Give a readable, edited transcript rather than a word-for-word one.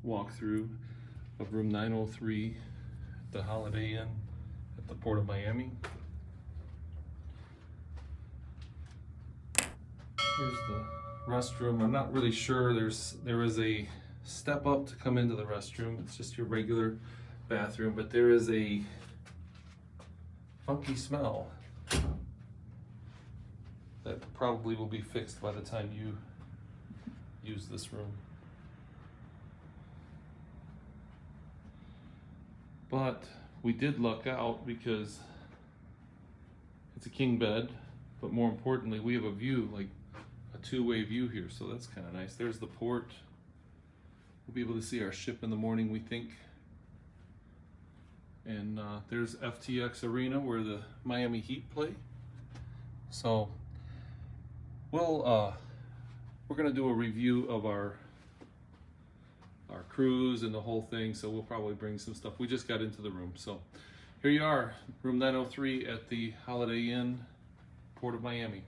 walkthrough of room 903 at the Holiday Inn at the Port of Miami. Here's the restroom. I'm not really sure. There is a step up to come into the restroom. It's just your regular bathroom, but there is a funky smell that probably will be fixed by the time you use this room. But we did luck out because it's a king bed, but more importantly, we have a view, like a two-way view here, so that's kind of nice. There's the port. We'll be able to see our ship in the morning, we think. And there's FTX Arena where the Miami Heat play. So we're gonna do a review of our cruise and the whole thing, so we'll probably bring some stuff. We just got into the room. So here you are, room 903 at the Holiday Inn, Port of Miami.